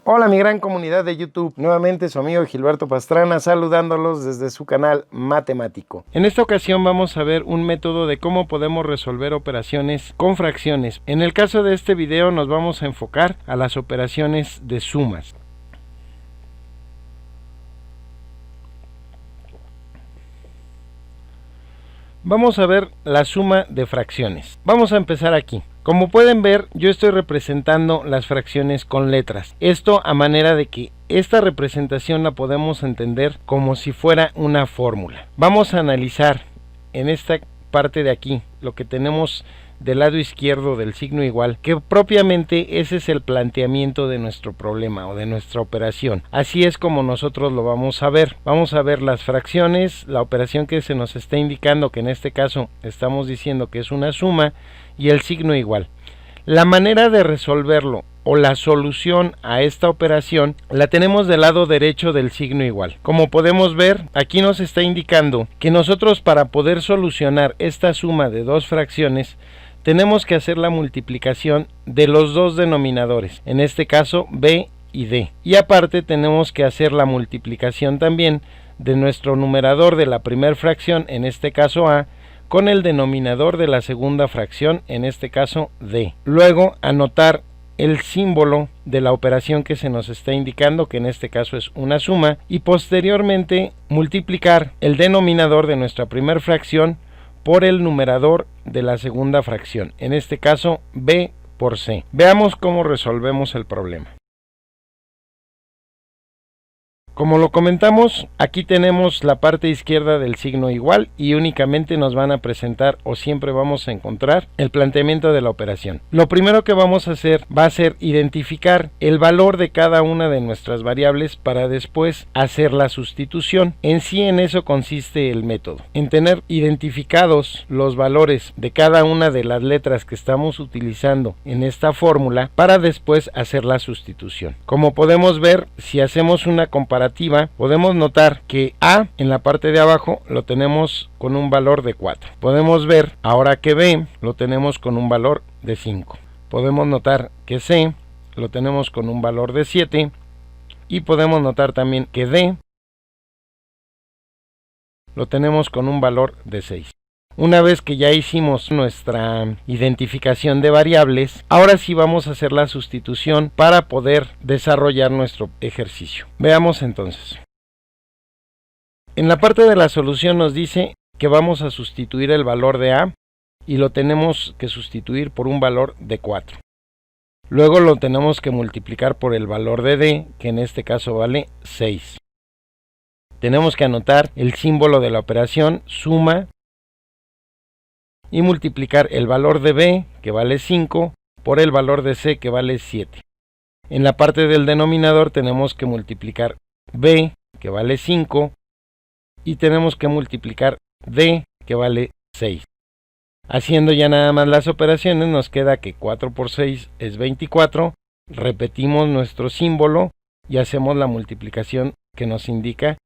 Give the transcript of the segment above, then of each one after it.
Hola mi gran comunidad de YouTube, nuevamente su amigo Gilberto Pastrana saludándolos desde su canal matemático. En esta ocasión vamos a ver un método de cómo podemos resolver operaciones con fracciones. En el caso de este video nos vamos a enfocar a las operaciones de sumas. Vamos a ver la suma de fracciones. Vamos a empezar aquí. Como pueden ver, yo estoy representando las fracciones con letras. Esto a manera de que esta representación la podemos entender como si fuera una fórmula. Vamos a analizar en esta parte de aquí lo que tenemos del lado izquierdo del signo igual, que propiamente ese es el planteamiento de nuestro problema o de nuestra operación. Así es como nosotros lo vamos a ver. Vamos a ver las fracciones, la operación que se nos está indicando, que en este caso estamos diciendo que es una suma, y el signo igual. La manera de resolverlo o la solución a esta operación la tenemos del lado derecho del signo igual. Como podemos ver, aquí nos está indicando que nosotros, para poder solucionar esta suma de dos fracciones, tenemos que hacer la multiplicación de los dos denominadores, en este caso b y d, y aparte tenemos que hacer la multiplicación también de nuestro numerador de la primera fracción, en este caso a, con el denominador de la segunda fracción, en este caso d. Luego anotar el símbolo de la operación que se nos está indicando, que en este caso es una suma, y posteriormente multiplicar el denominador de nuestra primera fracción por el numerador de la segunda fracción, en este caso b por c. Veamos cómo resolvemos el problema. Como lo comentamos, aquí tenemos la parte izquierda del signo igual y únicamente nos van a presentar, o siempre vamos a encontrar, el planteamiento de la operación. Lo primero que vamos a hacer va a ser identificar el valor de cada una de nuestras variables para después hacer la sustitución. En sí, en eso consiste el método, en tener identificados los valores de cada una de las letras que estamos utilizando en esta fórmula para después hacer la sustitución. Como podemos ver, si hacemos una comparación, podemos notar que A en la parte de abajo lo tenemos con un valor de 4. Podemos ver ahora que B lo tenemos con un valor de 5. Podemos notar que C lo tenemos con un valor de 7 y podemos notar también que D lo tenemos con un valor de 6. Una vez que ya hicimos nuestra identificación de variables, ahora sí vamos a hacer la sustitución para poder desarrollar nuestro ejercicio. Veamos entonces. En la parte de la solución nos dice que vamos a sustituir el valor de A y lo tenemos que sustituir por un valor de 4. Luego lo tenemos que multiplicar por el valor de D, que en este caso vale 6. Tenemos que anotar el símbolo de la operación, suma, y multiplicar el valor de b, que vale 5, por el valor de c, que vale 7. En la parte del denominador tenemos que multiplicar b, que vale 5, y tenemos que multiplicar d, que vale 6. Haciendo ya nada más las operaciones, nos queda que 4 por 6 es 24, repetimos nuestro símbolo y hacemos la multiplicación que nos indica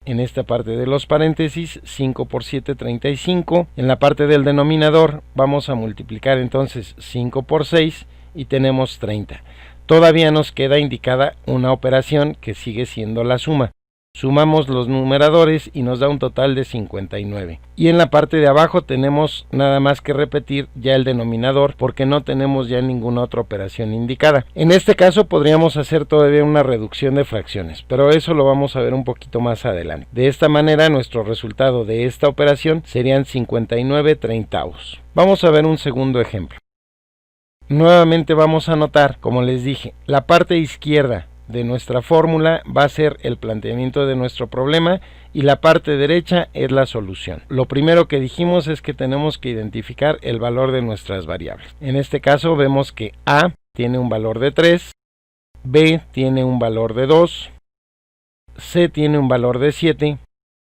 en esta parte de los paréntesis. 5 por 7, 35. En la parte del denominador vamos a multiplicar entonces 5 por 6 y tenemos 30. Todavía nos queda indicada una operación que sigue siendo la suma. Sumamos los numeradores y nos da un total de 59. Y en la parte de abajo tenemos nada más que repetir ya el denominador, porque no tenemos ya ninguna otra operación indicada. En este caso podríamos hacer todavía una reducción de fracciones, pero eso lo vamos a ver un poquito más adelante. De esta manera nuestro resultado de esta operación serían 59/30. Vamos a ver un segundo ejemplo. Nuevamente vamos a anotar, como les dije, la parte izquierda de nuestra fórmula va a ser el planteamiento de nuestro problema y la parte derecha es la solución. Lo primero que dijimos es que tenemos que identificar el valor de nuestras variables. En este caso vemos que A tiene un valor de 3, B tiene un valor de 2, C tiene un valor de 7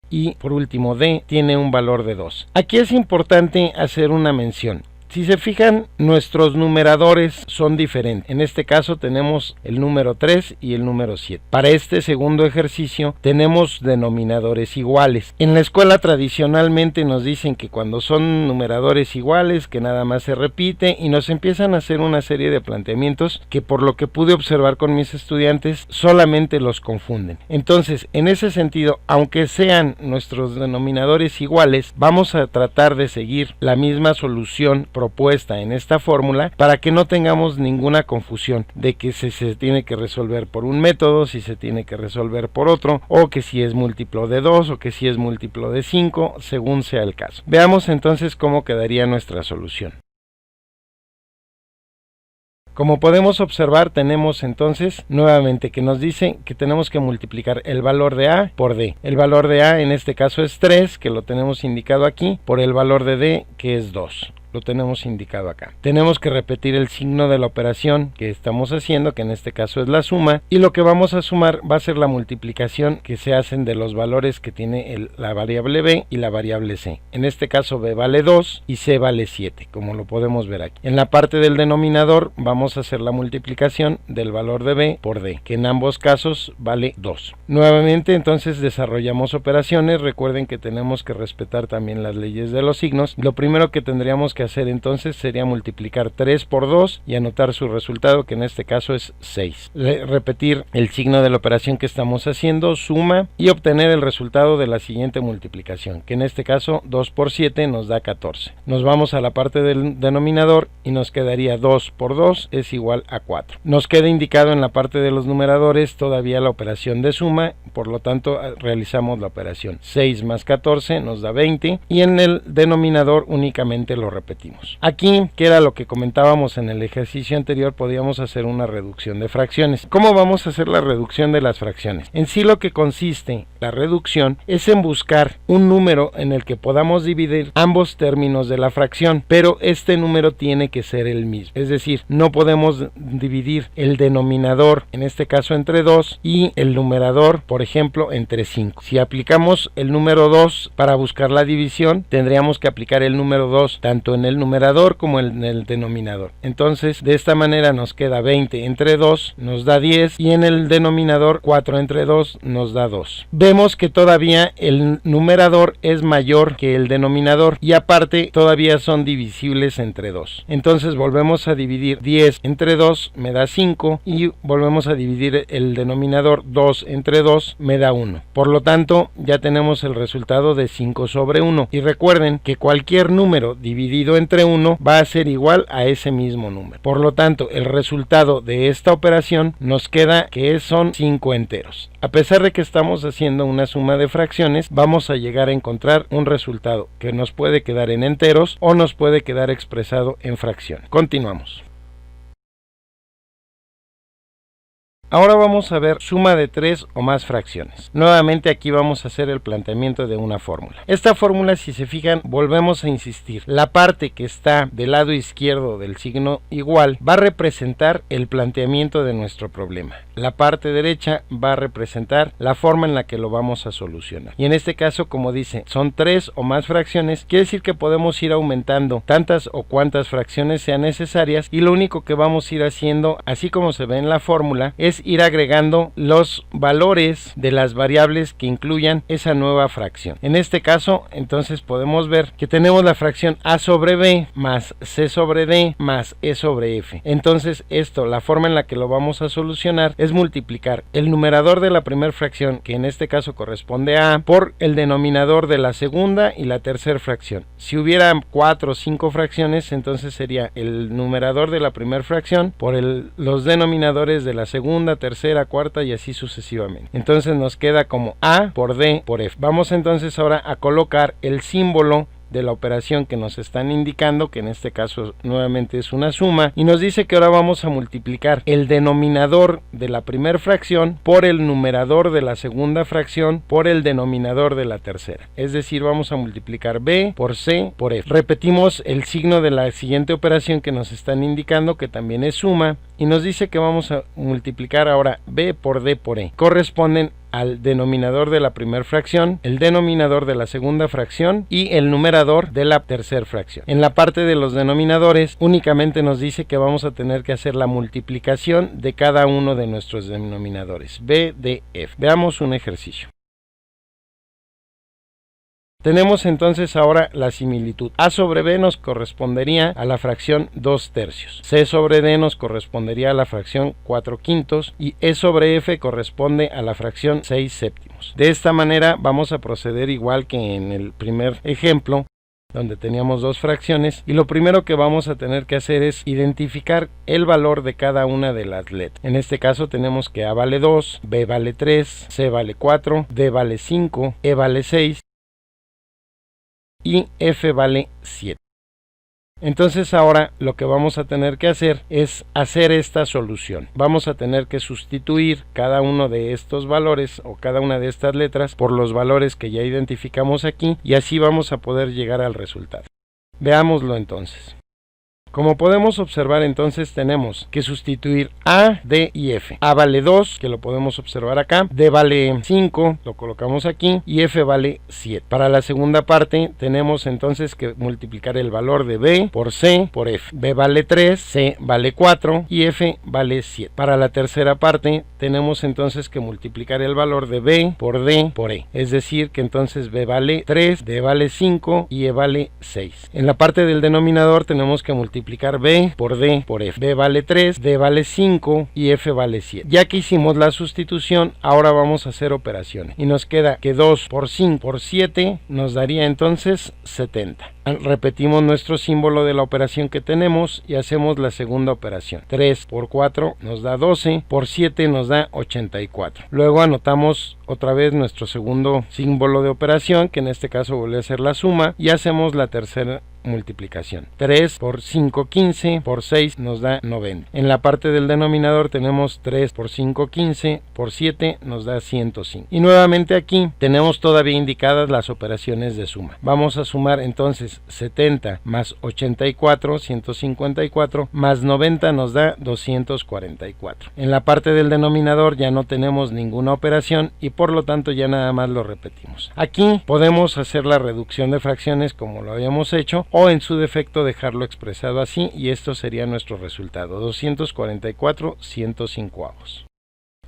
y por último D tiene un valor de 2. Aquí es importante hacer una mención. Si se fijan, nuestros numeradores son diferentes. En este caso tenemos el número 3 y el número 7. Para este segundo ejercicio tenemos denominadores iguales. En la escuela tradicionalmente nos dicen que cuando son numeradores iguales, que nada más se repite, y nos empiezan a hacer una serie de planteamientos que, por lo que pude observar con mis estudiantes, solamente los confunden. Entonces, en ese sentido, aunque sean nuestros denominadores iguales, vamos a tratar de seguir la misma solución propuesta en esta fórmula para que no tengamos ninguna confusión de que si se tiene que resolver por un método, si se tiene que resolver por otro, o que si es múltiplo de 2 o que si es múltiplo de 5, según sea el caso. Veamos entonces cómo quedaría nuestra solución. Como podemos observar, tenemos entonces nuevamente que nos dice que tenemos que multiplicar el valor de A por D. El valor de A en este caso es 3, que lo tenemos indicado aquí, por el valor de D, que es 2. Lo tenemos indicado acá. Tenemos que repetir el signo de la operación que estamos haciendo, que en este caso es la suma, y lo que vamos a sumar va a ser la multiplicación que se hacen de los valores que tiene la variable B y la variable C. En este caso B vale 2 y C vale 7, como lo podemos ver aquí. En la parte del denominador vamos a hacer la multiplicación del valor de B por D, que en ambos casos vale 2. Nuevamente entonces desarrollamos operaciones. Recuerden que tenemos que respetar también las leyes de los signos. Lo primero que tendríamos que hacer entonces sería multiplicar 3 por 2 y anotar su resultado, que en este caso es 6. Repetir el signo de la operación que estamos haciendo, suma, y obtener el resultado de la siguiente multiplicación, que en este caso 2 por 7 nos da 14. Nos vamos a la parte del denominador y nos quedaría 2 por 2 es igual a 4. Nos queda indicado en la parte de los numeradores todavía la operación de suma, por lo tanto realizamos la operación. 6 más 14 nos da 20 y en el denominador únicamente lo repetimos. Aquí, que era lo que comentábamos en el ejercicio anterior, podíamos hacer una reducción de fracciones. ¿Cómo vamos a hacer la reducción de las fracciones? En sí lo que consiste la reducción es en buscar un número en el que podamos dividir ambos términos de la fracción, pero este número tiene que ser el mismo. Es decir, no podemos dividir el denominador, en este caso entre 2, y el numerador, por ejemplo, entre 5. Si aplicamos el número 2 para buscar la división, tendríamos que aplicar el número 2 tanto en el numerador como en el denominador. Entonces, de esta manera nos queda 20 entre 2, nos da 10, y en el denominador 4 entre 2 nos da 2. Vemos que todavía el numerador es mayor que el denominador y aparte todavía son divisibles entre 2. Entonces volvemos a dividir 10 entre 2, me da 5, y volvemos a dividir el denominador 2 entre 2, me da 1. Por lo tanto, ya tenemos el resultado de 5 sobre 1. Y recuerden que cualquier número dividido entre 1 va a ser igual a ese mismo número. Por lo tanto, el resultado de esta operación nos queda que son 5 enteros. A pesar de que estamos haciendo una suma de fracciones, vamos a llegar a encontrar un resultado que nos puede quedar en enteros o nos puede quedar expresado en fracciones. Continuamos. Ahora vamos a ver suma de 3 o más fracciones. Nuevamente aquí vamos a hacer el planteamiento de una fórmula. Esta fórmula, si se fijan, volvemos a insistir. La parte que está del lado izquierdo del signo igual va a representar el planteamiento de nuestro problema. La parte derecha va a representar la forma en la que lo vamos a solucionar. Y en este caso, como dice, son 3 o más fracciones, quiere decir que podemos ir aumentando tantas o cuantas fracciones sean necesarias, y lo único que vamos a ir haciendo, así como se ve en la fórmula, es ir agregando los valores de las variables que incluyan esa nueva fracción. En este caso, entonces podemos ver que tenemos la fracción a sobre b más c sobre d más e sobre f. Entonces esto, la forma en la que lo vamos a solucionar es multiplicar el numerador de la primera fracción, que en este caso corresponde a A, por el denominador de la segunda y la tercera fracción. Si hubiera 4 o 5 fracciones, entonces sería el numerador de la primera fracción por los denominadores de la segunda, tercera, cuarta y así sucesivamente. Entonces nos queda como A por D por F. Vamos entonces ahora a colocar el símbolo de la operación que nos están indicando, que en este caso nuevamente es una suma, y nos dice que ahora vamos a multiplicar el denominador de la primera fracción por el numerador de la segunda fracción por el denominador de la tercera. Es decir, vamos a multiplicar b por c por f. Repetimos el signo de la siguiente operación que nos están indicando, que también es suma, y nos dice que vamos a multiplicar ahora b por d por e. Corresponden al denominador de la primera fracción, el denominador de la segunda fracción y el numerador de la tercera fracción. En la parte de los denominadores únicamente nos dice que vamos a tener que hacer la multiplicación de cada uno de nuestros denominadores, b, d, f. Veamos un ejercicio. Tenemos entonces ahora la similitud. A sobre b nos correspondería a la fracción 2/3. C sobre d nos correspondería a la fracción 4/5 y E sobre f corresponde a la fracción 6/7. De esta manera vamos a proceder igual que en el primer ejemplo, donde teníamos dos fracciones, y lo primero que vamos a tener que hacer es identificar el valor de cada una de las letras. En este caso tenemos que A vale 2, B vale 3, C vale 4, D vale 5, E vale 6 y F vale 7. Entonces ahora lo que vamos a tener que hacer es hacer esta solución. Vamos a tener que sustituir cada uno de estos valores o cada una de estas letras por los valores que ya identificamos aquí, y así vamos a poder llegar al resultado. Veámoslo entonces. Como podemos observar, entonces tenemos que sustituir A, D y F. A vale 2, que lo podemos observar acá, D vale 5, lo colocamos aquí, y F vale 7. Para la segunda parte tenemos entonces que multiplicar el valor de B por C por F. B vale 3, C vale 4 y F vale 7. Para la tercera parte tenemos entonces que multiplicar el valor de B por D por E. Es decir, que entonces B vale 3, D vale 5 y E vale 6. En la parte del denominador tenemos que multiplicar B por D por F. B vale 3, D vale 5 y F vale 7. Ya que hicimos la sustitución, ahora vamos a hacer operaciones. Y nos queda que 2 por 5 por 7 nos daría entonces 70. Repetimos nuestro símbolo de la operación que tenemos y hacemos la segunda operación. 3 por 4 nos da 12, por 7 nos da 84. Luego anotamos otra vez nuestro segundo símbolo de operación, que en este caso vuelve a ser la suma, y hacemos la tercera multiplicación. 3 por 5, 15, por 6 nos da 90. En la parte del denominador tenemos 3 por 5, 15, por 7 nos da 105. Y nuevamente aquí tenemos todavía indicadas las operaciones de suma. Vamos a sumar entonces 70 más 84, 154, más 90 nos da 244. En la parte del denominador ya no tenemos ninguna operación y por lo tanto ya nada más lo repetimos. Aquí podemos hacer la reducción de fracciones como lo habíamos hecho, o en su defecto dejarlo expresado así, y esto sería nuestro resultado: 244 105avos.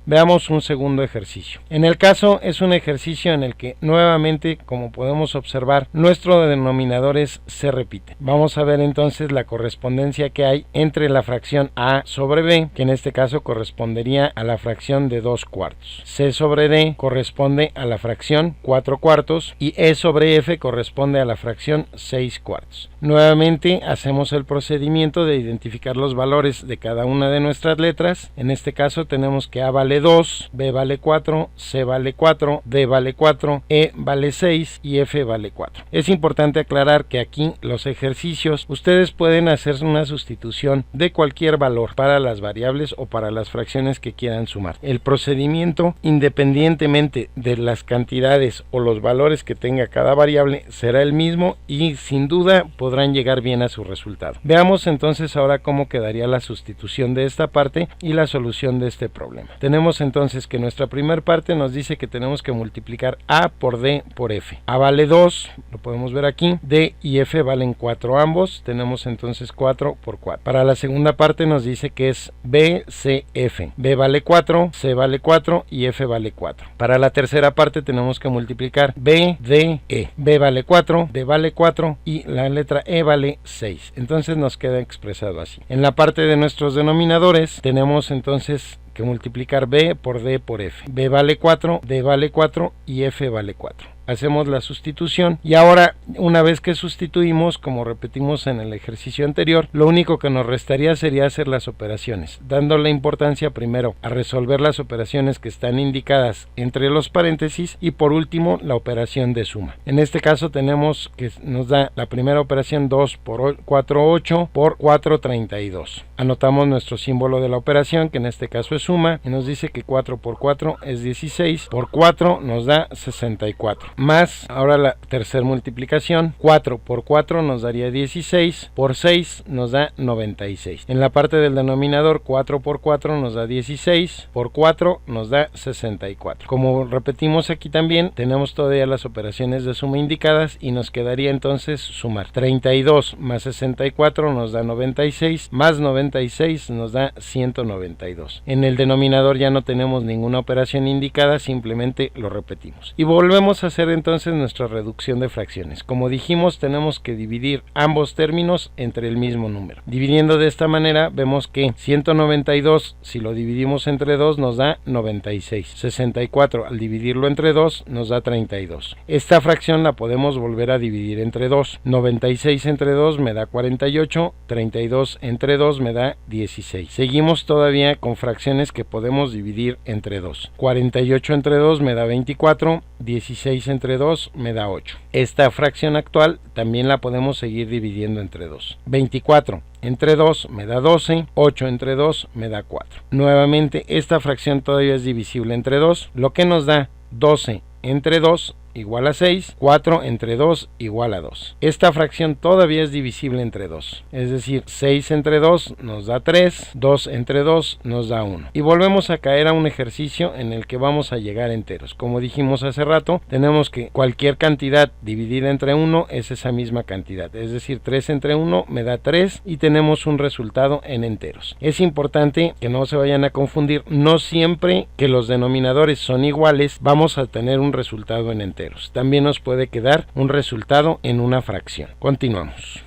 Veamos un segundo ejercicio. En el caso es un ejercicio en el que nuevamente, como podemos observar, nuestro denominador se repite. Vamos a ver entonces la correspondencia que hay entre la fracción A sobre B, que en este caso correspondería a la fracción de 2/4. C sobre D corresponde a la fracción 4/4 y E sobre F corresponde a la fracción 6/4. Nuevamente hacemos el procedimiento de identificar los valores de cada una de nuestras letras. En este caso tenemos que A vale 2, B vale 4, C vale 4, D vale 4, E vale 6 y F vale 4. Es importante aclarar que aquí los ejercicios ustedes pueden hacer una sustitución de cualquier valor para las variables o para las fracciones que quieran sumar. El procedimiento, independientemente de las cantidades o los valores que tenga cada variable, será el mismo y sin duda podrán llegar bien a su resultado. Veamos entonces ahora cómo quedaría la sustitución de esta parte y la solución de este problema. Tenemos entonces que nuestra primera parte nos dice que tenemos que multiplicar A por D por F. A vale 2, lo podemos ver aquí, D y F valen 4 ambos, tenemos entonces 4 por 4. Para la segunda parte nos dice que es B, C, F. B vale 4, C vale 4 y F vale 4. Para la tercera parte tenemos que multiplicar B, D, E. B vale 4, D vale 4 y la letra E vale 6. Entonces nos queda expresado así. En la parte de nuestros denominadores tenemos entonces que multiplicar B por D por F. B vale 4, D vale 4 y F vale 4. Hacemos la sustitución y ahora, una vez que sustituimos, como repetimos en el ejercicio anterior, lo único que nos restaría sería hacer las operaciones, dando la importancia primero a resolver las operaciones que están indicadas entre los paréntesis y por último la operación de suma. En este caso tenemos que nos da la primera operación 2 por 4, 8 por 4, 32. Anotamos nuestro símbolo de la operación, que en este caso es suma, y nos dice que 4 por 4 es 16, por 4 nos da 64. más ahora la tercera multiplicación, 4 por 4 nos daría 16, por 6 nos da 96. En la parte del denominador, 4 por 4 nos da 16, por 4 nos da 64. Como repetimos aquí también, tenemos todavía las operaciones de suma indicadas y nos quedaría entonces sumar. 32 más 64 nos da 96, más 96 nos da 192. En el denominador ya no tenemos ninguna operación indicada, simplemente lo repetimos. Y volvemos a hacer entonces nuestra reducción de fracciones. Como dijimos, tenemos que dividir ambos términos entre el mismo número. Dividiendo de esta manera, vemos que 192, si lo dividimos entre 2, nos da 96. 64 al dividirlo entre 2 nos da 32. Esta fracción la podemos volver a dividir entre 2. 96 entre 2 me da 48, 32 entre 2 me da 16. Seguimos todavía con fracciones que podemos dividir entre 2. 48 entre 2 me da 24, 16 entre 2 me da 8. Esta fracción actual también la podemos seguir dividiendo entre 2. 24 entre 2 me da 12, 8 entre 2 me da 4. Nuevamente esta fracción todavía es divisible entre 2, lo que nos da 12 entre 2 igual a 6, 4 entre 2 igual a 2. Esta fracción todavía es divisible entre 2, es decir, 6 entre 2 nos da 3, 2 entre 2 nos da 1. Y volvemos a caer a un ejercicio en el que vamos a llegar a enteros. Como dijimos hace rato, tenemos que cualquier cantidad dividida entre 1 es esa misma cantidad, es decir, 3 entre 1 me da 3 y tenemos un resultado en enteros. Es importante que no se vayan a confundir, no siempre que los denominadores son iguales vamos a tener un resultado en enteros. También nos puede quedar un resultado en una fracción. Continuamos.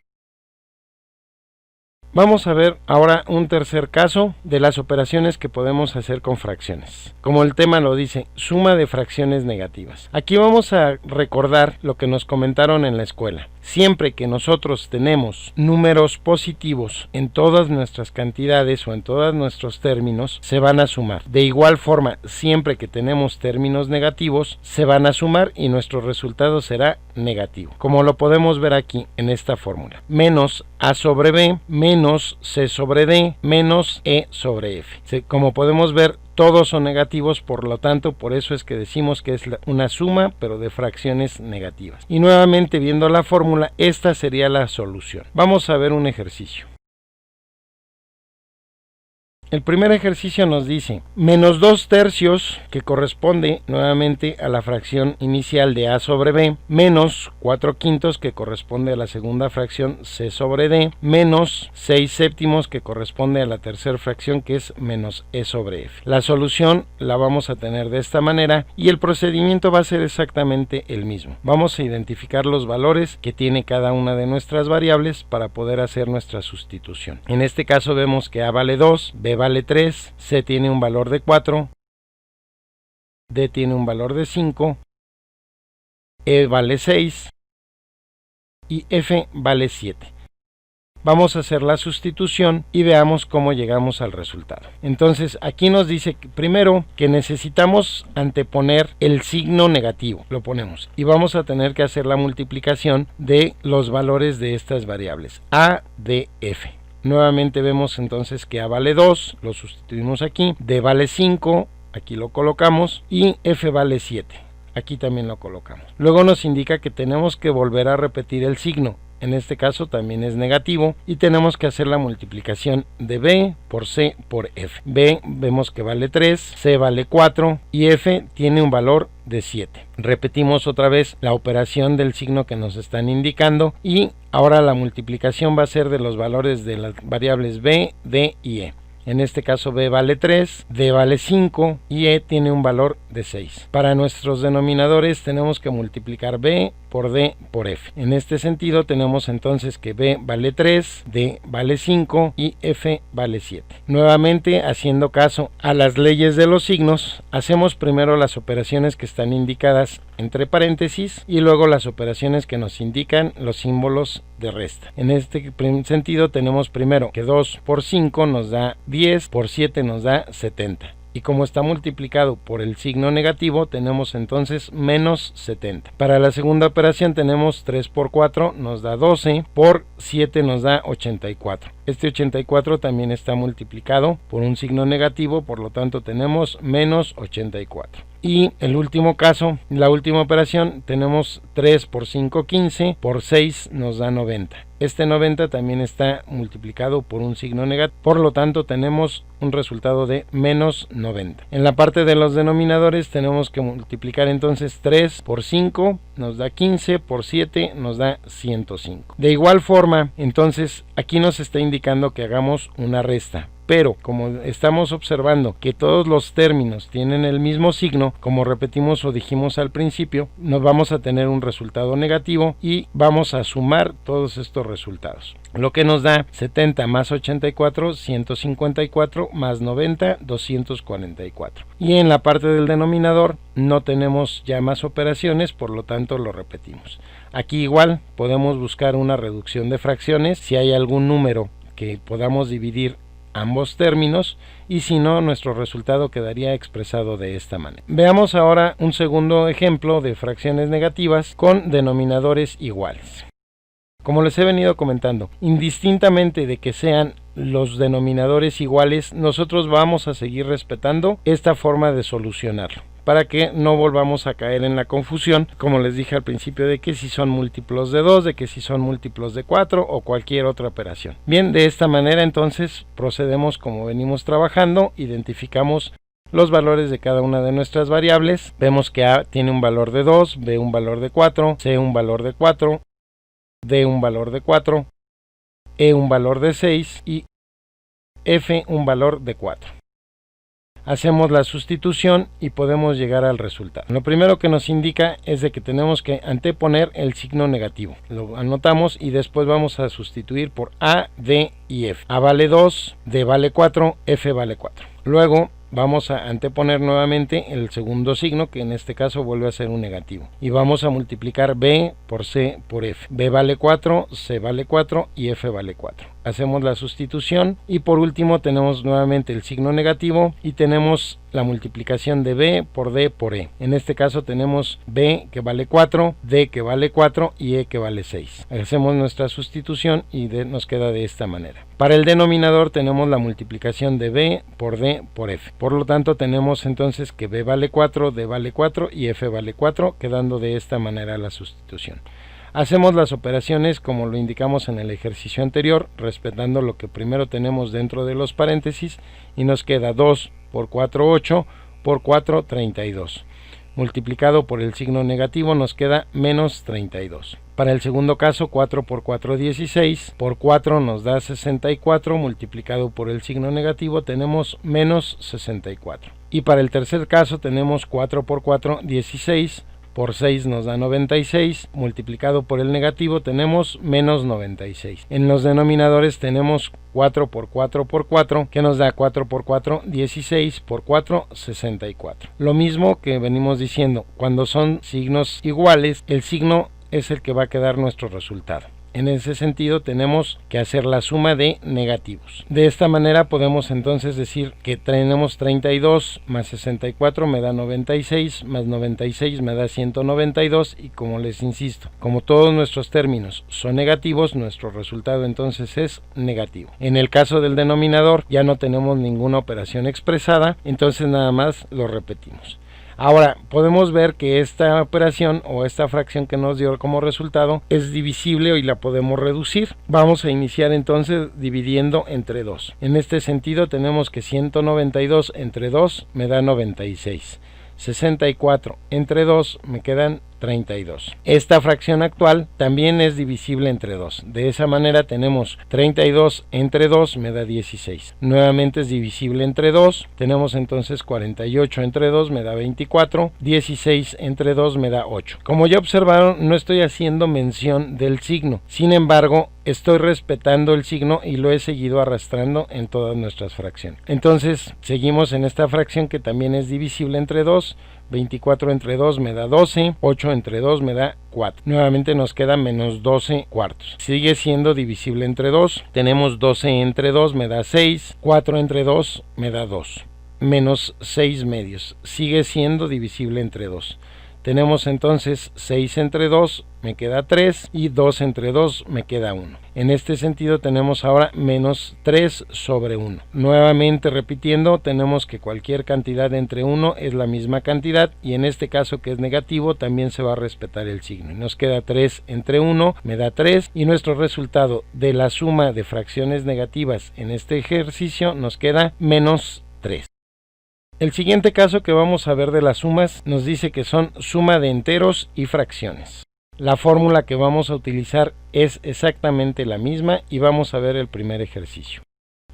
Vamos a ver ahora un tercer caso de las operaciones que podemos hacer con fracciones. Como el tema lo dice, suma de fracciones negativas. Aquí vamos a recordar lo que nos comentaron en la escuela. Siempre que nosotros tenemos números positivos en todas nuestras cantidades o en todos nuestros términos, se van a sumar. De igual forma, siempre que tenemos términos negativos, se van a sumar y nuestro resultado será negativo. Como lo podemos ver aquí en esta fórmula. Menos A sobre B, menos C sobre D, menos E sobre F. Como podemos ver, todos son negativos, por lo tanto, por eso es que decimos que es una suma, pero de fracciones negativas. Y nuevamente, viendo la fórmula, esta sería la solución. Vamos a ver un ejercicio. El primer ejercicio nos dice menos 2 tercios, que corresponde nuevamente a la fracción inicial de A sobre B, menos 4 quintos, que corresponde a la segunda fracción C sobre D, menos 6 séptimos, que corresponde a la tercera fracción, que es menos E sobre F. La solución la vamos a tener de esta manera y el procedimiento va a ser exactamente el mismo. Vamos a identificar los valores que tiene cada una de nuestras variables para poder hacer nuestra sustitución. En este caso vemos que A vale 2, B vale 3, C tiene un valor de 4, D tiene un valor de 5, E vale 6 y F vale 7. Vamos a hacer la sustitución y veamos cómo llegamos al resultado. Entonces aquí nos dice primero que necesitamos anteponer el signo negativo, lo ponemos y vamos a tener que hacer la multiplicación de los valores de estas variables A, D, F. Nuevamente vemos entonces que A vale 2, lo sustituimos aquí, D vale 5, aquí lo colocamos y F vale 7, aquí también lo colocamos. Luego nos indica que tenemos que volver a repetir el signo, en este caso también es negativo y tenemos que hacer la multiplicación de B por C por F. B vemos que vale 3, C vale 4 y F tiene un valor de 7. Repetimos otra vez la operación del signo que nos están indicando y ahora la multiplicación va a ser de los valores de las variables B, D y E. En este caso B vale 3, D vale 5 y E tiene un valor de 6. Para nuestros denominadores tenemos que multiplicar B por D por F. En este sentido tenemos entonces que B vale 3, D vale 5 y F vale 7. Nuevamente, haciendo caso a las leyes de los signos, hacemos primero las operaciones que están indicadas entre paréntesis y luego las operaciones que nos indican los símbolos de resta. En este sentido tenemos primero que 2 por 5 nos da 10, por 7 nos da 70. Y como está multiplicado por el signo negativo, tenemos entonces menos 70. Para la segunda operación tenemos 3 por 4 nos da 12, por 7 nos da 84. Este 84 también está multiplicado por un signo negativo, por lo tanto tenemos menos 84. Y el último caso, la última operación, tenemos 3 por 5, 15, por 6 nos da 90. Este 90 también está multiplicado por un signo negativo, por lo tanto tenemos un resultado de menos 90. En la parte de los denominadores tenemos que multiplicar entonces 3 por 5, nos da 15, por 7 nos da 105. De igual forma, entonces aquí nos está indicando que hagamos una resta. Pero como estamos observando que todos los términos tienen el mismo signo, como repetimos o dijimos al principio, nos vamos a tener un resultado negativo y vamos a sumar todos estos resultados. Lo que nos da 70 más 84, 154, más 90, 244. Y en la parte del denominador no tenemos ya más operaciones, por lo tanto lo repetimos. Aquí igual podemos buscar una reducción de fracciones si hay algún número que podamos dividir ambos términos, y si no, nuestro resultado quedaría expresado de esta manera. Veamos ahora un segundo ejemplo de fracciones negativas con denominadores iguales. Como les he venido comentando, indistintamente de que sean los denominadores iguales, nosotros vamos a seguir respetando esta forma de solucionarlo, para que no volvamos a caer en la confusión, como les dije al principio, de que si son múltiplos de 2, de que si son múltiplos de 4 o cualquier otra operación. Bien, de esta manera entonces procedemos como venimos trabajando, identificamos los valores de cada una de nuestras variables, vemos que A tiene un valor de 2, B un valor de 4, C un valor de 4, D un valor de 4, E un valor de 6 y F un valor de 4. Hacemos la sustitución y podemos llegar al resultado. Lo primero que nos indica es de que tenemos que anteponer el signo negativo. Lo anotamos y después vamos a sustituir por A, D y F. A vale 2, D vale 4, F vale 4. Luego vamos a anteponer nuevamente el segundo signo, que en este caso vuelve a ser un negativo, y vamos a multiplicar B por C por F. B vale 4, C vale 4 y F vale 4. Hacemos la sustitución y por último tenemos nuevamente el signo negativo y tenemos la multiplicación de B por D por E. En este caso tenemos B que vale 4, D que vale 4 y E que vale 6. Hacemos nuestra sustitución y nos queda de esta manera. Para el denominador tenemos la multiplicación de B por D por F. Por lo tanto tenemos entonces que B vale 4, D vale 4 y F vale 4, quedando de esta manera la sustitución. Hacemos las operaciones como lo indicamos en el ejercicio anterior, respetando lo que primero tenemos dentro de los paréntesis, y nos queda 2 por 4, 8, por 4, 32. Multiplicado por el signo negativo nos queda menos 32. Para el segundo caso, 4 por 4, 16, por 4 nos da 64, multiplicado por el signo negativo tenemos menos 64. Y para el tercer caso tenemos 4 por 4, 16, por 6 nos da 96, multiplicado por el negativo tenemos menos 96. En los denominadores tenemos 4 por 4 por 4, que nos da 4 por 4, 16, por 4, 64. Lo mismo que venimos diciendo, cuando son signos iguales, el signo es el que va a quedar nuestro resultado. En ese sentido tenemos que hacer la suma de negativos. De esta manera podemos entonces decir que tenemos 32 más 64 me da 96, más 96 me da 192 y como les insisto, como todos nuestros términos son negativos, nuestro resultado entonces es negativo. En el caso del denominador ya no tenemos ninguna operación expresada, entonces nada más lo repetimos. Ahora, podemos ver que esta operación o esta fracción que nos dio como resultado es divisible y la podemos reducir. Vamos a iniciar entonces dividiendo entre 2. En este sentido tenemos que 192 entre 2 me da 96. 64 entre 2 me quedan 32. Esta fracción actual también es divisible entre 2. De esa manera tenemos 32 entre 2 me da 16. Nuevamente es divisible entre 2. Tenemos entonces 48 entre 2 me da 24. 16 entre 2 me da 8. Como ya observaron, no estoy haciendo mención del signo. Sin embargo, estoy respetando el signo y lo he seguido arrastrando en todas nuestras fracciones. Entonces, seguimos en esta fracción que también es divisible entre 2. 24 entre 2 me da 12, 8 entre 2 me da 4. Nuevamente nos queda menos 12 cuartos. Sigue siendo divisible entre 2. Tenemos 12 entre 2 me da 6, 4 entre 2 me da 2. Menos 6 medios. Sigue siendo divisible entre 2. Tenemos entonces 6 entre 2 me queda 3 y 2 entre 2 me queda 1. En este sentido tenemos ahora menos 3 sobre 1. Nuevamente repitiendo, tenemos que cualquier cantidad entre 1 es la misma cantidad y en este caso que es negativo también se va a respetar el signo. Nos queda 3 entre 1 me da 3 y nuestro resultado de la suma de fracciones negativas en este ejercicio nos queda menos 3. El siguiente caso que vamos a ver de las sumas nos dice que son suma de enteros y fracciones. La fórmula que vamos a utilizar es exactamente la misma y vamos a ver el primer ejercicio.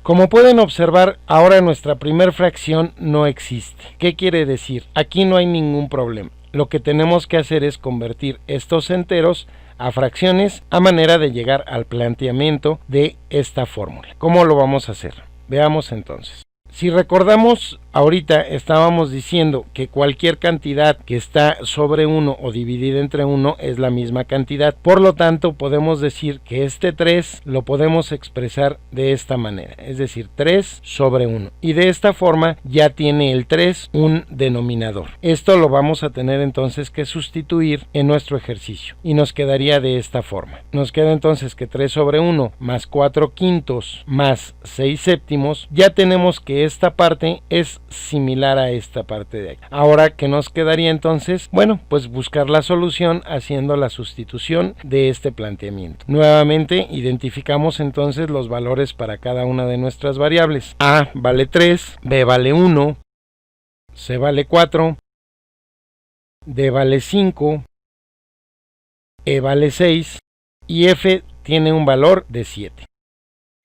Como pueden observar, ahora nuestra primer fracción no existe. ¿Qué quiere decir? Aquí no hay ningún problema. Lo que tenemos que hacer es convertir estos enteros a fracciones a manera de llegar al planteamiento de esta fórmula. ¿Cómo lo vamos a hacer? Veamos entonces. Si recordamos, ahorita estábamos diciendo que cualquier cantidad que está sobre 1 o dividida entre 1 es la misma cantidad. Por lo tanto, podemos decir que este 3 lo podemos expresar de esta manera, es decir, 3 sobre 1. Y de esta forma ya tiene el 3 un denominador. Esto lo vamos a tener entonces que sustituir en nuestro ejercicio y nos quedaría de esta forma. Nos queda entonces que 3 sobre 1 más 4 quintos más 6 séptimos, ya tenemos que esta parte es similar a esta parte de aquí. Ahora, ¿qué nos quedaría entonces? Bueno, pues buscar la solución haciendo la sustitución de este planteamiento. Nuevamente identificamos entonces los valores para cada una de nuestras variables. A vale 3, B vale 1, C vale 4, D vale 5, E vale 6 y F tiene un valor de 7.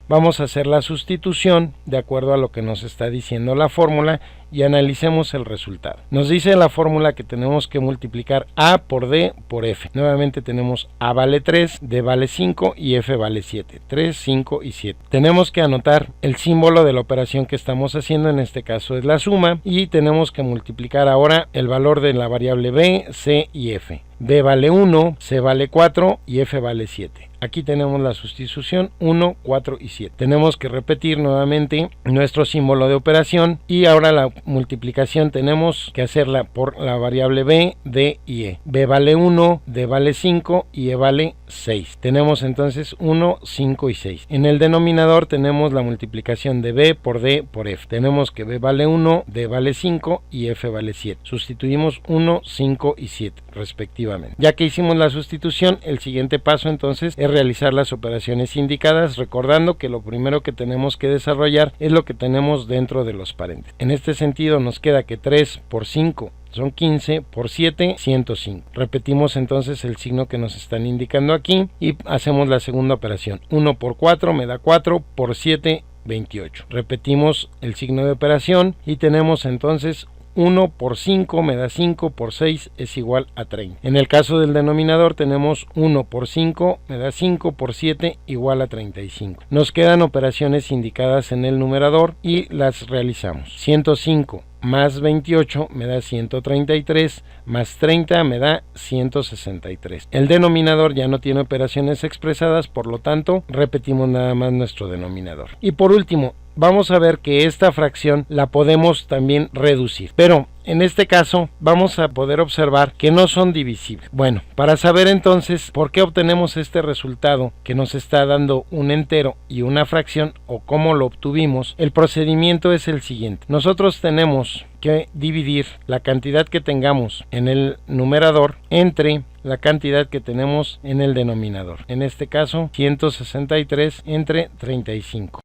Vamos a hacer la sustitución de acuerdo a lo que nos está diciendo la fórmula y analicemos el resultado. Nos dice la fórmula que tenemos que multiplicar A por D por F. Nuevamente tenemos A vale 3, D vale 5 y F vale 7. 3, 5 y 7. Tenemos que anotar el símbolo de la operación que estamos haciendo, en este caso es la suma, y tenemos que multiplicar ahora el valor de la variable B, C y F. B vale 1, C vale 4 y F vale 7. Aquí tenemos la sustitución 1, 4 y 7. Tenemos que repetir nuevamente nuestro símbolo de operación y ahora la multiplicación tenemos que hacerla por la variable B, D y E. B vale 1, D vale 5 y E vale 6. Tenemos entonces 1, 5 y 6. En el denominador tenemos la multiplicación de B por D por F. Tenemos que B vale 1, D vale 5 y F vale 7. Sustituimos 1, 5 y 7 respectivamente. Ya que hicimos la sustitución, el siguiente paso entonces es realizar las operaciones indicadas, recordando que lo primero que tenemos que desarrollar es lo que tenemos dentro de los paréntesis. En este sentido nos queda que 3 por 5 son 15, por 7, 105. Repetimos entonces el signo que nos están indicando aquí y hacemos la segunda operación. 1 por 4 me da 4, por 7, 28. Repetimos el signo de operación y tenemos entonces 1 por 5 me da 5, por 6 es igual a 30. En el caso del denominador tenemos 1 por 5 me da 5, por 7 igual a 35. Nos quedan operaciones indicadas en el numerador y las realizamos. 105 más 28 me da 133, más 30 me da 163. El denominador ya no tiene operaciones expresadas, por lo tanto repetimos nada más nuestro denominador. Y por último, vamos a ver que esta fracción la podemos también reducir, pero en este caso vamos a poder observar que no son divisibles. Bueno, para saber entonces por qué obtenemos este resultado que nos está dando un entero y una fracción, o cómo lo obtuvimos, el procedimiento es el siguiente. Nosotros tenemos que dividir la cantidad que tengamos en el numerador entre la cantidad que tenemos en el denominador. En este caso, 163 entre 35.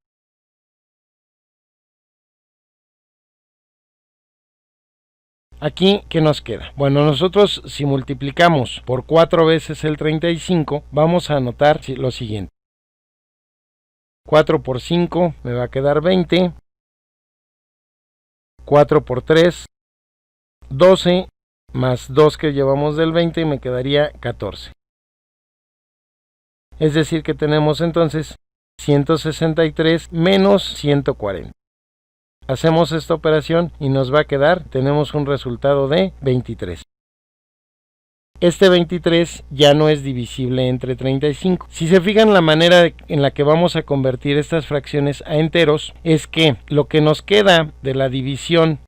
Aquí, ¿qué nos queda? Bueno, nosotros si multiplicamos por 4 veces el 35, vamos a anotar lo siguiente. 4 por 5 me va a quedar 20. 4 por 3, 12, más 2 que llevamos del 20 me quedaría 14. Es decir que tenemos entonces 163 menos 140. Hacemos esta operación y nos va a quedar, tenemos un resultado de 23. Este 23 ya no es divisible entre 35. Si se fijan, la manera en la que vamos a convertir estas fracciones a enteros es que lo que nos queda de la división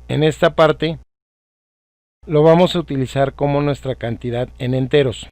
en esta parte lo vamos a utilizar como nuestra cantidad en enteros.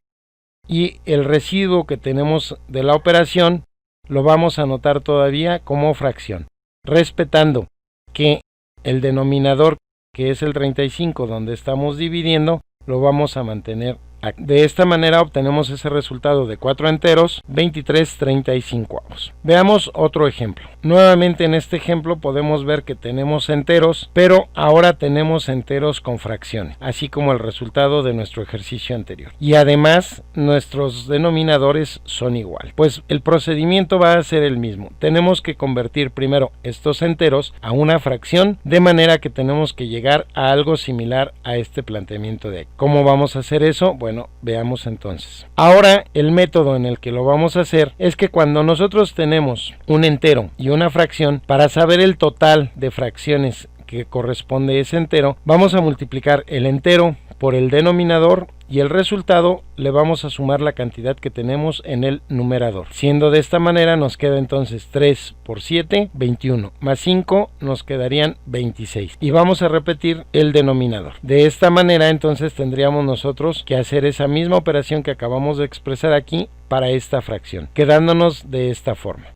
Y el residuo que tenemos de la operación lo vamos a anotar todavía como fracción, respetando que el denominador, que es el 35 donde estamos dividiendo, lo vamos a mantener aquí. De esta manera obtenemos ese resultado de 4 enteros, 23/35. Veamos otro ejemplo. Nuevamente en este ejemplo podemos ver que tenemos enteros, pero ahora tenemos enteros con fracciones, así como el resultado de nuestro ejercicio anterior. Y además nuestros denominadores son igual. Pues el procedimiento va a ser el mismo. Tenemos que convertir primero estos enteros a una fracción, de manera que tenemos que llegar a algo similar a este planteamiento de aquí. ¿Cómo vamos a hacer eso? Bueno, veamos entonces. Ahora el método en el que lo vamos a hacer es que cuando nosotros tenemos un entero y una fracción, para saber el total de fracciones que corresponde a ese entero, vamos a multiplicar el entero por el denominador y el resultado le vamos a sumar la cantidad que tenemos en el numerador. Siendo de esta manera nos queda entonces 3 por 7, 21, más 5 nos quedarían 26. Y vamos a repetir el denominador. De esta manera entonces tendríamos nosotros que hacer esa misma operación que acabamos de expresar aquí para esta fracción, quedándonos de esta forma.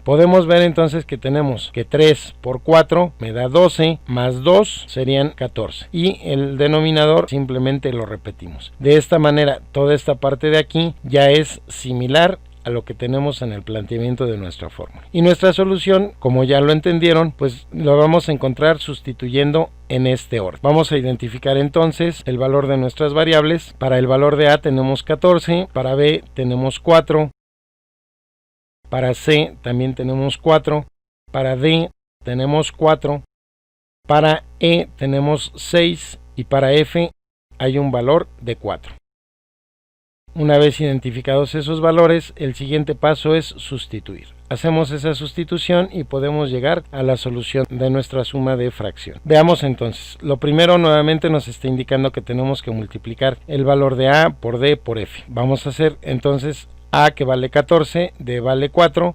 Podemos ver entonces que tenemos que 3 por 4 me da 12, más 2 serían 14. Y el denominador simplemente lo repetimos. De esta manera, toda esta parte de aquí ya es similar a lo que tenemos en el planteamiento de nuestra fórmula. Y nuestra solución, como ya lo entendieron, pues lo vamos a encontrar sustituyendo en este orden. Vamos a identificar entonces el valor de nuestras variables. Para el valor de A tenemos 14, para B tenemos 4. Para C también tenemos 4, para D tenemos 4, para E tenemos 6 y para F hay un valor de 4. Una vez identificados esos valores, el siguiente paso es sustituir. Hacemos esa sustitución y podemos llegar a la solución de nuestra suma de fracción. Veamos entonces. Lo primero nuevamente nos está indicando que tenemos que multiplicar el valor de A por D por F. Vamos a hacer entonces A, que vale 14, D vale 4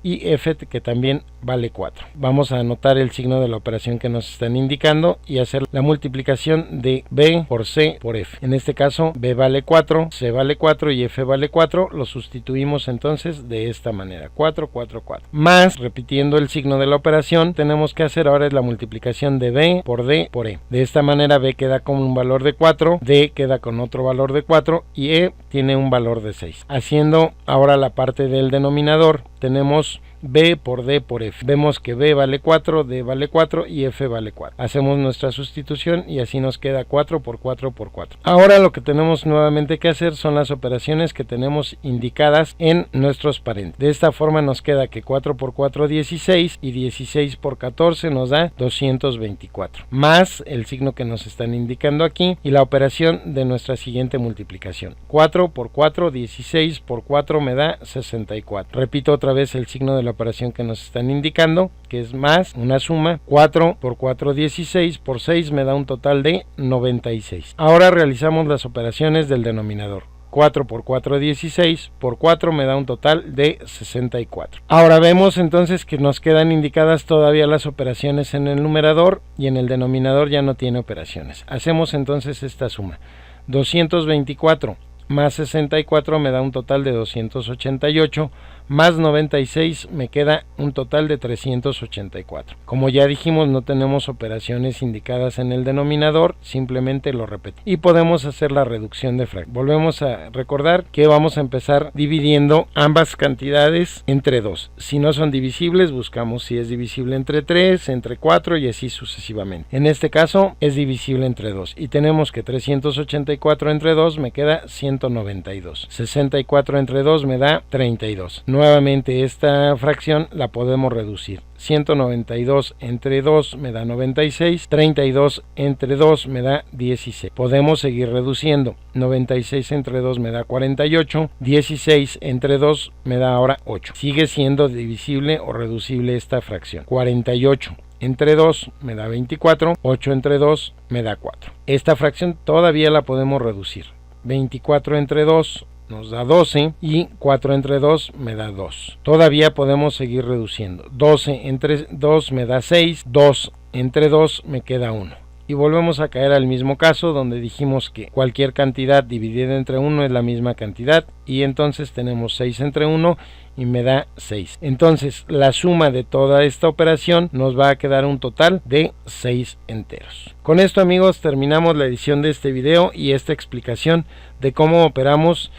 y F, que también vale 4. Vamos a anotar el signo de la operación que nos están indicando y hacer la multiplicación de B por C por F. En este caso B vale 4, C vale 4 y F vale 4. Lo sustituimos entonces de esta manera: 4, 4, 4. Más, repitiendo el signo de la operación, tenemos que hacer ahora la multiplicación de B por D por E. De esta manera B queda con un valor de 4, D queda con otro valor de 4 y E tiene un valor de 6. Haciendo ahora la parte del denominador, tenemos B por D por F. Vemos que B vale 4, D vale 4 y F vale 4. Hacemos nuestra sustitución y así nos queda 4 por 4 por 4. Ahora lo que tenemos nuevamente que hacer son las operaciones que tenemos indicadas en nuestros paréntesis. De esta forma nos queda que 4 por 4 16 y 16 por 14 nos da 224. Más el signo que nos están indicando aquí y la operación de nuestra siguiente multiplicación. 4 por 4, 16 por 4 me da 64. Repito otra vez el signo de la operación que nos están indicando, que es más una suma. 4 por 4 16 por 6 me da un total de 96. Ahora realizamos las operaciones del denominador. 4 por 4 16 por 4 me da un total de 64. Ahora vemos entonces que nos quedan indicadas todavía las operaciones en el numerador y en el denominador ya no tiene operaciones. Hacemos entonces esta suma. 224 más 64 me da un total de 288, más 96 me queda un total de 384. Como ya dijimos, no tenemos operaciones indicadas en el denominador, simplemente lo repetimos. Y podemos hacer la reducción de fracción. Volvemos a recordar que vamos a empezar dividiendo ambas cantidades entre 2. Si no son divisibles, buscamos si es divisible entre 3, entre 4 y así sucesivamente. En este caso es divisible entre 2 y tenemos que 384 entre 2 me queda 192. 64 entre 2 me da 32. Nuevamente esta fracción la podemos reducir. 192 entre 2 me da 96, 32 entre 2 me da 16. Podemos seguir reduciendo. 96 entre 2 me da 48, 16 entre 2 me da ahora 8. Sigue siendo divisible o reducible esta fracción. 48 entre 2 me da 24, 8 entre 2 me da 4. Esta fracción todavía la podemos reducir. 24 entre 2 nos da 12 y 4 entre 2 me da 2. Todavía podemos seguir reduciendo. 12 entre 2 me da 6, 2 entre 2 me queda 1. Y volvemos a caer al mismo caso donde dijimos que cualquier cantidad dividida entre 1 es la misma cantidad, y entonces tenemos 6 entre 1 y me da 6. Entonces la suma de toda esta operación nos va a quedar un total de 6 enteros. Con esto, amigos, terminamos la edición de este video y esta explicación de cómo operamos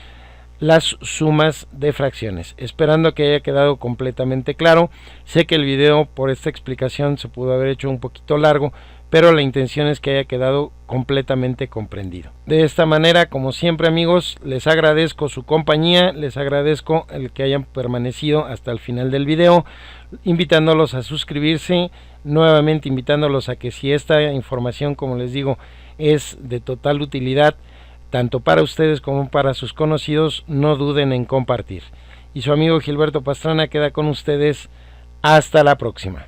las sumas de fracciones, esperando que haya quedado completamente claro. Sé que el video por esta explicación se pudo haber hecho un poquito largo, pero la intención es que haya quedado completamente comprendido. De esta manera, como siempre, amigos, les agradezco su compañía, les agradezco el que hayan permanecido hasta el final del video, invitándolos a suscribirse, nuevamente invitándolos a que si esta información, como les digo, es de total utilidad tanto para ustedes como para sus conocidos, no duden en compartir. Y su amigo Gilberto Pastrana queda con ustedes. Hasta la próxima.